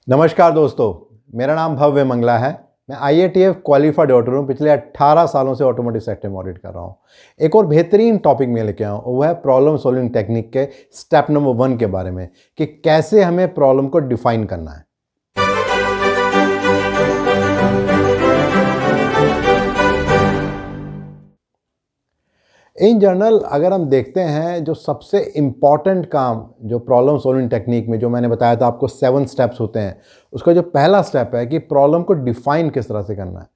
नमस्कार दोस्तों, मेरा नाम भव्य मंगला है। मैं IATF क्वालिफाइड ऑडिटर हूँ। पिछले 18 सालों से ऑटोमोटिव सेक्टर में ऑडिट कर रहा हूँ। एक और बेहतरीन टॉपिक में लेके आया हूँ, वो है प्रॉब्लम सॉल्विंग टेक्निक के स्टेप नंबर 1 के बारे में कि कैसे हमें प्रॉब्लम को डिफाइन करना है। इन जनरल अगर हम देखते हैं, जो सबसे इम्पॉर्टेंट काम जो प्रॉब्लम सॉल्विंग टेक्निक में, जो मैंने बताया था आपको 7 स्टेप्स होते हैं, उसका जो पहला स्टेप है कि प्रॉब्लम को डिफाइन किस तरह से करना है।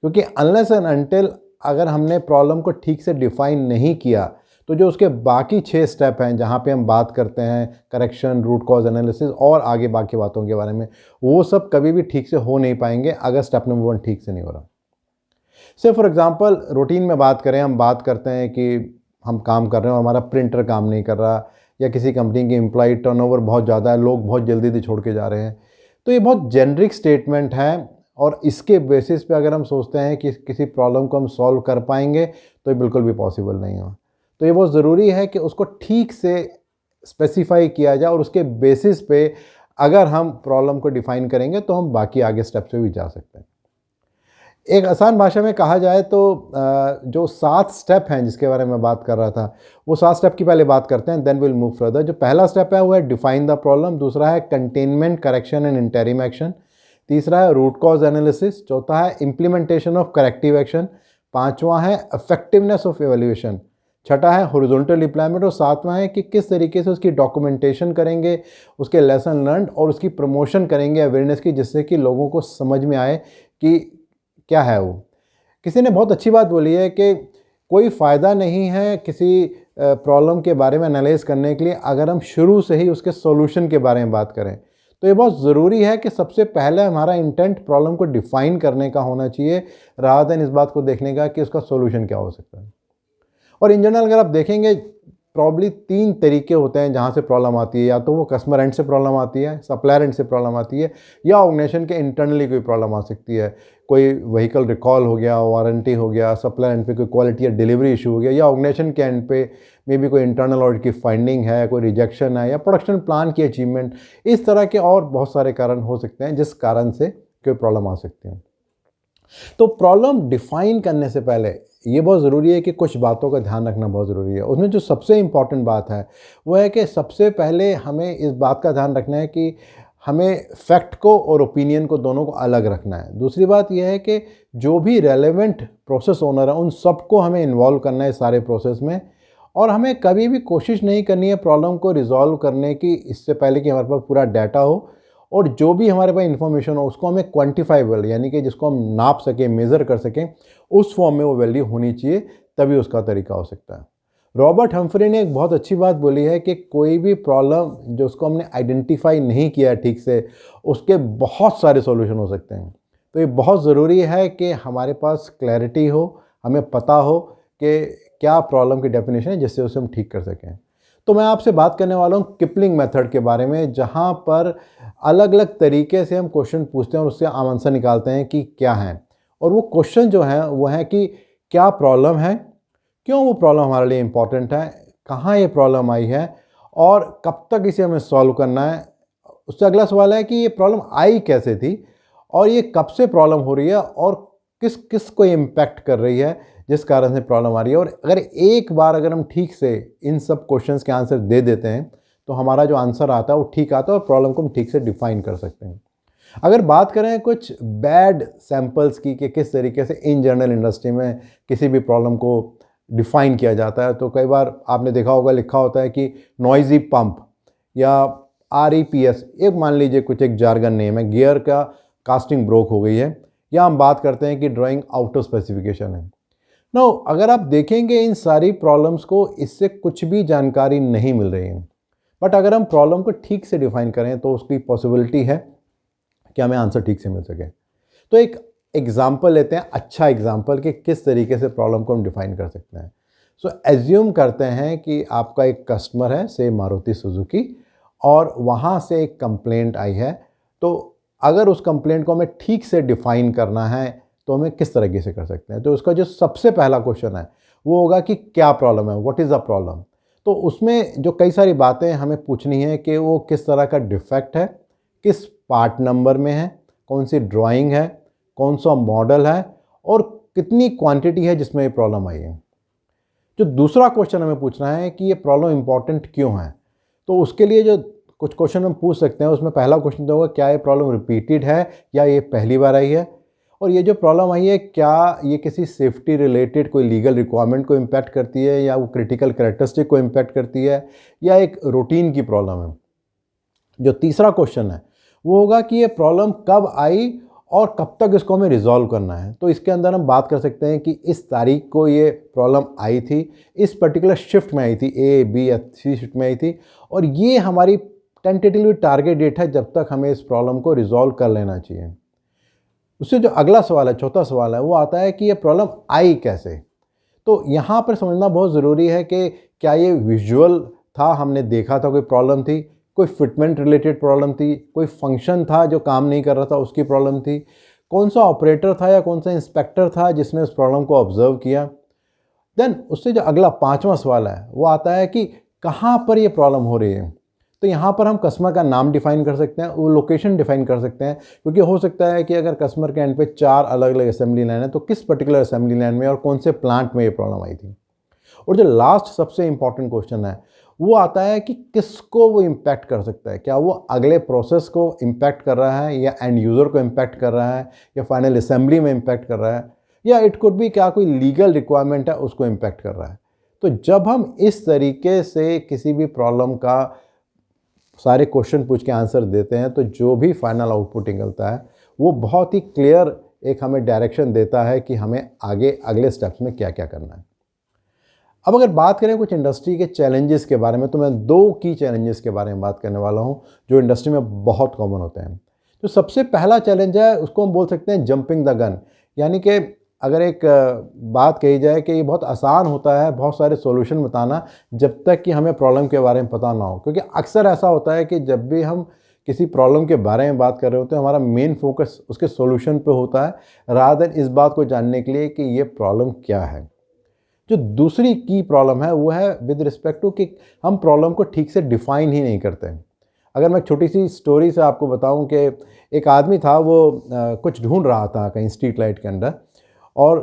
क्योंकि अनलेस एंड अनटिल अगर हमने प्रॉब्लम को ठीक से डिफाइन नहीं किया, तो जो उसके बाकी 6 स्टेप हैं जहाँ पे हम बात करते हैं करेक्शन, रूट कॉज एनालिसिस और आगे बाकी बातों के बारे में, वो सब कभी भी ठीक से हो नहीं पाएंगे अगर स्टेप नंबर 1 ठीक से नहीं हो रहा। से फॉर एग्जांपल रूटीन में बात करें, हम बात करते हैं कि हम काम कर रहे हैं और हमारा प्रिंटर काम नहीं कर रहा, या किसी कंपनी की एम्प्लॉय टर्नओवर बहुत ज़्यादा है, लोग बहुत जल्दी छोड़ के जा रहे हैं। तो ये बहुत जेनरिक स्टेटमेंट है और इसके बेसिस पे अगर हम सोचते हैं कि किसी प्रॉब्लम को हम सॉल्व कर पाएंगे, तो ये बिल्कुल भी पॉसिबल नहीं हो। तो ये बहुत ज़रूरी है कि उसको ठीक से स्पेसिफाई किया जाए और उसके बेसिस पे अगर हम प्रॉब्लम को डिफाइन करेंगे तो हम बाकी आगे स्टेप से भी जा सकते हैं। एक आसान भाषा में कहा जाए तो जो 7 स्टेप हैं जिसके बारे में बात कर रहा था, वो 7 स्टेप की पहले बात करते हैं, देन विल मूव फर्दर। जो पहला स्टेप है वो है डिफाइन द प्रॉब्लम, दूसरा है containment, correction and interim action, तीसरा है रूट कॉज एनालिसिस, चौथा है इम्प्लीमेंटेशन ऑफ करेक्टिव एक्शन, पांचवा है इफेक्टिवनेस ऑफ एवेल्यूएशन, छठा है हॉरिजॉन्टल डिप्लॉयमेंट और सातवां है कि किस तरीके से उसकी डॉक्यूमेंटेशन करेंगे, उसके लेसन लर्न और उसकी प्रमोशन करेंगे अवेयरनेस की, जिससे कि लोगों को समझ में आए कि क्या है वो। किसी ने बहुत अच्छी बात बोली है कि कोई फ़ायदा नहीं है किसी प्रॉब्लम के बारे में एनालाइज करने के लिए अगर हम शुरू से ही उसके सॉल्यूशन के बारे में बात करें। तो ये बहुत ज़रूरी है कि सबसे पहले हमारा इंटेंट प्रॉब्लम को डिफ़ाइन करने का होना चाहिए, रादर देन इस बात को देखने का कि उसका सॉल्यूशन क्या हो सकता है। और इन जनरल अगर आप देखेंगे, प्रॉब्ली 3 तरीके होते हैं जहाँ से प्रॉब्लम आती है। या तो वो कस्टमर एंड से प्रॉब्लम आती है, सप्लायर एंड से प्रॉब्लम आती है, या ऑर्गेनाइजेशन के इंटरनली कोई प्रॉब्लम आ सकती है। कोई व्हीकल रिकॉल हो गया, वारंटी हो गया, सप्लायर एंड पे कोई क्वालिटी या डिलीवरी इशू हो गया, या ऑर्गेनाइजेशन के एंड पे मे बी कोई इंटरनल ऑडिट की फाइंडिंग है, कोई रिजेक्शन है, या प्रोडक्शन प्लान की अचीवमेंट। इस तरह के और बहुत सारे कारण हो सकते हैं जिस कारण से कोई प्रॉब्लम आ सकती है। तो प्रॉब्लम डिफाइन करने से पहले ये बहुत ज़रूरी है कि कुछ बातों का ध्यान रखना बहुत ज़रूरी है। उसमें जो सबसे इम्पॉर्टेंट बात है वो है कि सबसे पहले हमें इस बात का ध्यान रखना है कि हमें फैक्ट को और ओपिनियन को दोनों को अलग रखना है। दूसरी बात यह है कि जो भी रेलेवेंट प्रोसेस ओनर है उन सबको हमें इन्वॉल्व करना है इस सारे प्रोसेस में, और हमें कभी भी कोशिश नहीं करनी है प्रॉब्लम को रिजॉल्व करने की इससे पहले कि हमारे पास पूरा डाटा हो, और जो भी हमारे पास इन्फॉर्मेशन हो उसको हमें क्वांटिफाइबल यानी कि जिसको हम नाप सकें, मेज़र कर सकें, उस फॉर्म में वो वैल्यू होनी चाहिए, तभी उसका तरीका हो सकता है। रॉबर्ट हम्फ्री ने एक बहुत अच्छी बात बोली है कि कोई भी प्रॉब्लम जो उसको हमने आइडेंटिफाई नहीं किया है ठीक से, उसके बहुत सारे सॉल्यूशन हो सकते हैं। तो ये बहुत ज़रूरी है कि हमारे पास क्लैरिटी हो, हमें पता हो कि क्या प्रॉब्लम की डेफिनेशन है जिससे उसे हम ठीक कर सकें। तो मैं आपसे बात करने वाला हूँ किपलिंग मेथड के बारे में, जहाँ पर अलग अलग तरीके से हम क्वेश्चन पूछते हैं और उससे आंसर निकालते हैं कि क्या है। और वो क्वेश्चन जो है वो है कि क्या प्रॉब्लम है, क्यों वो प्रॉब्लम हमारे लिए इम्पॉर्टेंट है, कहाँ ये प्रॉब्लम आई है और कब तक इसे हमें सॉल्व करना है। उससे अगला सवाल है कि ये प्रॉब्लम आई कैसे थी और ये कब से प्रॉब्लम हो रही है और किस किस को इम्पैक्ट कर रही है जिस कारण से प्रॉब्लम आ रही है। और अगर एक बार अगर हम ठीक से इन सब क्वेश्चंस के आंसर दे देते हैं तो हमारा जो आंसर आता है वो ठीक आता है और प्रॉब्लम को हम ठीक से डिफाइन कर सकते हैं। अगर बात करें कुछ बैड सैंपल्स की कि किस तरीके से इन जनरल इंडस्ट्री में किसी भी प्रॉब्लम को डिफाइन किया जाता है, तो कई बार आपने देखा होगा लिखा होता है कि नॉइजी पंप या REPS, एक मान लीजिए कुछ एक जार्गन नेम है, गियर का कास्टिंग ब्रोक हो गई है, या हम बात करते हैं कि ड्राइंग आउट ऑफ स्पेसिफिकेशन है। नो, अगर आप देखेंगे इन सारी प्रॉब्लम्स को इससे कुछ भी जानकारी नहीं मिल रही है, बट अगर हम प्रॉब्लम को ठीक से डिफाइन करें तो उसकी पॉसिबिलिटी है कि हमें आंसर ठीक से मिल सके। तो एक एग्जाम्पल लेते हैं, अच्छा एग्जाम्पल कि किस तरीके से प्रॉब्लम को हम डिफाइन कर सकते हैं। सो एज्यूम करते हैं कि आपका एक कस्टमर है, से मारुति सुजुकी, और वहाँ से एक कंप्लेंट आई है। तो अगर उस कंप्लेंट को हमें ठीक से डिफाइन करना है तो हमें किस तरीके से कर सकते हैं। तो उसका जो सबसे पहला क्वेश्चन है वो होगा कि क्या प्रॉब्लम है, व्हाट इज़ द प्रॉब्लम। तो उसमें जो कई सारी बातें हमें पूछनी है कि वो किस तरह का डिफेक्ट है, किस पार्ट नंबर में है, कौन सी ड्राइंग है, कौन सा मॉडल है और कितनी क्वांटिटी है जिसमें ये प्रॉब्लम आई है। जो दूसरा क्वेश्चन हमें पूछना है कि ये प्रॉब्लम इंपॉर्टेंट क्यों है, तो उसके लिए जो कुछ क्वेश्चन हम पूछ सकते हैं, उसमें पहला क्वेश्चन तो होगा क्या ये प्रॉब्लम रिपीटेड है या ये पहली बार आई है, और ये जो प्रॉब्लम आई है क्या ये किसी सेफ्टी रिलेटेड कोई लीगल रिक्वायरमेंट को इम्पैक्ट करती है या वो क्रिटिकल कैरेक्टरिस्टिक को इम्पैक्ट करती है या एक रूटीन की प्रॉब्लम है। जो तीसरा क्वेश्चन है वो होगा कि ये प्रॉब्लम कब आई और कब तक इसको हमें रिजॉल्व करना है। तो इसके अंदर हम बात कर सकते हैं कि इस तारीख को ये प्रॉब्लम आई थी, इस पर्टिकुलर शिफ्ट में आई थी, A, B या C शिफ्ट में आई थी, और ये हमारी टेंटेटिवली टारगेट डेट है जब तक हमें इस प्रॉब्लम को रिजॉल्व कर लेना चाहिए। उससे जो अगला सवाल है, चौथा सवाल है, वो आता है कि ये प्रॉब्लम आई कैसे। तो यहाँ पर समझना बहुत ज़रूरी है कि क्या ये विजुअल था, हमने देखा था कोई प्रॉब्लम थी, कोई फिटमेंट रिलेटेड प्रॉब्लम थी, कोई फंक्शन था जो काम नहीं कर रहा था उसकी प्रॉब्लम थी, कौन सा ऑपरेटर था या कौन सा इंस्पेक्टर था जिसने उस प्रॉब्लम को ऑब्जर्व किया। देन उससे जो अगला पांचवा सवाल है वो आता है कि कहाँ पर ये प्रॉब्लम हो रही है। तो यहाँ पर हम कस्टमर का नाम डिफाइन कर सकते हैं, वो लोकेशन डिफाइन कर सकते हैं, क्योंकि हो सकता है कि अगर कस्टमर के एंड पे 4 अलग अलग असेंबली लाइन है तो किस पर्टिकुलर असेंबली लाइन में और कौन से प्लांट में ये प्रॉब्लम आई थी। और जो लास्ट सबसे इंपॉर्टेंट क्वेश्चन है वो आता है कि किसको वो इम्पैक्ट कर सकता है, क्या वो अगले प्रोसेस को इम्पैक्ट कर रहा है या एंड यूज़र को इम्पैक्ट कर रहा है या फाइनल असेंबली में इम्पैक्ट कर रहा है, या इट कुड भी क्या कोई लीगल रिक्वायरमेंट है उसको इम्पैक्ट कर रहा है। तो जब हम इस तरीके से किसी भी प्रॉब्लम का सारे क्वेश्चन पूछ के आंसर देते हैं तो जो भी फाइनल आउटपुट निकलता है वो बहुत ही क्लियर एक हमें डायरेक्शन देता है कि हमें आगे अगले स्टेप्स में क्या क्या करना है। अब अगर बात करें कुछ इंडस्ट्री के चैलेंजेस के बारे में, तो मैं 2 की चैलेंजेस के बारे में बात करने वाला हूं जो इंडस्ट्री में बहुत कॉमन होते हैं। तो सबसे पहला चैलेंज है, उसको हम बोल सकते हैं जंपिंग द गन, यानी कि अगर एक बात कही जाए कि ये बहुत आसान होता है बहुत सारे सॉल्यूशन बताना जब तक कि हमें प्रॉब्लम के बारे में पता ना हो, क्योंकि अक्सर ऐसा होता है कि जब भी हम किसी प्रॉब्लम के बारे में बात कर रहे होते हैं हमारा मेन फोकस उसके सॉल्यूशन पे होता है रादर देन इस बात को जानने के लिए कि ये प्रॉब्लम क्या है। जो दूसरी की प्रॉब्लम है वो है विद रिस्पेक्ट टू कि हम प्रॉब्लम को ठीक से डिफ़ाइन ही नहीं करते हैं। अगर मैं छोटी सी स्टोरी से आपको बताऊं कि एक आदमी था, वो कुछ ढूंढ रहा था कहीं स्ट्रीट लाइट के अंदर, और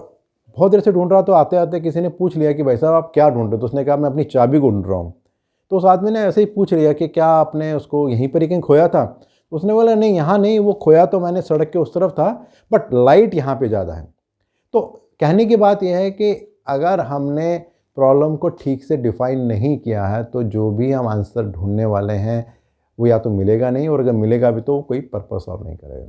बहुत देर से ढूंढ रहा, तो आते आते किसी ने पूछ लिया कि भाई साहब आप क्या ढूंढ रहे हो। तो उसने कहा मैं अपनी चाबी को ढूंढ रहा हूँ। तो उस आदमी ने ऐसे ही पूछ लिया कि क्या आपने उसको यहीं पर ही कहीं खोया था। तो उसने बोला नहीं, यहाँ नहीं, वो खोया तो मैंने सड़क के उस तरफ था, बट लाइट यहाँ पे ज़्यादा है। तो कहने की बात यह है कि अगर हमने प्रॉब्लम को ठीक से डिफ़ाइन नहीं किया है तो जो भी हम आंसर ढूंढने वाले हैं वो या तो मिलेगा नहीं, और अगर मिलेगा भी तो कोई पर्पस सॉल्व नहीं करेगा।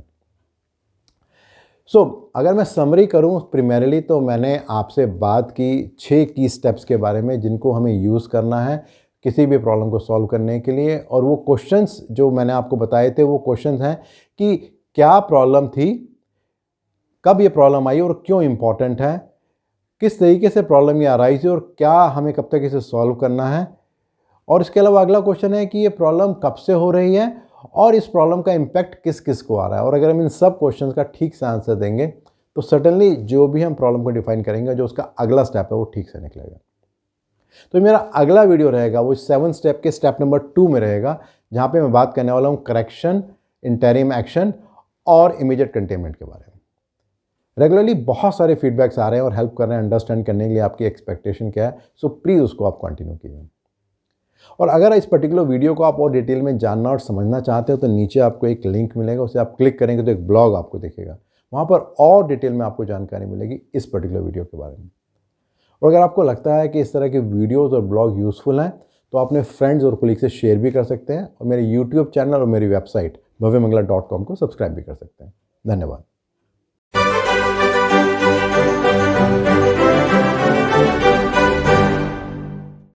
अगर मैं समरी करूं प्राइमरीली, तो मैंने आपसे बात की 6 की स्टेप्स के बारे में जिनको हमें यूज़ करना है किसी भी प्रॉब्लम को सॉल्व करने के लिए। और वो क्वेश्चंस जो मैंने आपको बताए थे वो क्वेश्चंस हैं कि क्या प्रॉब्लम थी, कब ये प्रॉब्लम आई और क्यों इम्पॉर्टेंट है, किस तरीके से प्रॉब्लम ये अराइज है और क्या हमें कब तक इसे सॉल्व करना है, और इसके अलावा अगला क्वेश्चन है कि ये प्रॉब्लम कब से हो रही है और इस प्रॉब्लम का इम्पैक्ट किस किस को आ रहा है। और अगर हम इन सब क्वेश्चंस का ठीक से आंसर देंगे तो सर्टेनली जो भी हम प्रॉब्लम को डिफाइन करेंगे, जो उसका अगला स्टेप है वो ठीक से निकलेगा। तो मेरा अगला वीडियो रहेगा वो 7 स्टेप के स्टेप नंबर 2 में रहेगा, जहाँ पे मैं बात करने वाला हूँ करेक्शन, इंटरिम एक्शन और इमीडिएट कंटेनमेंट के बारे में। रेगुलरली बहुत सारे फीडबैक्स आ रहे हैं और हेल्प कर रहे हैं अंडरस्टैंड करने के लिए आपकी एक्सपेक्टेशन क्या है। सो प्लीज़ उसको आप कंटिन्यू कीजिए। और अगर इस पर्टिकुलर वीडियो को आप और डिटेल में जानना और समझना चाहते हो तो नीचे आपको एक लिंक मिलेगा, उसे आप क्लिक करेंगे तो एक ब्लॉग आपको दिखेगा, वहाँ पर और डिटेल में आपको जानकारी मिलेगी इस पर्टिकुलर वीडियो के बारे में। और अगर आपको लगता है कि इस तरह के वीडियोज़ और ब्लॉग यूज़फुल हैं तो अपने फ्रेंड्स और कोलीग से शेयर भी कर सकते हैं, और मेरे यूट्यूब चैनल और मेरी वेबसाइट bhavyamangala.com को सब्सक्राइब भी कर सकते हैं। धन्यवाद।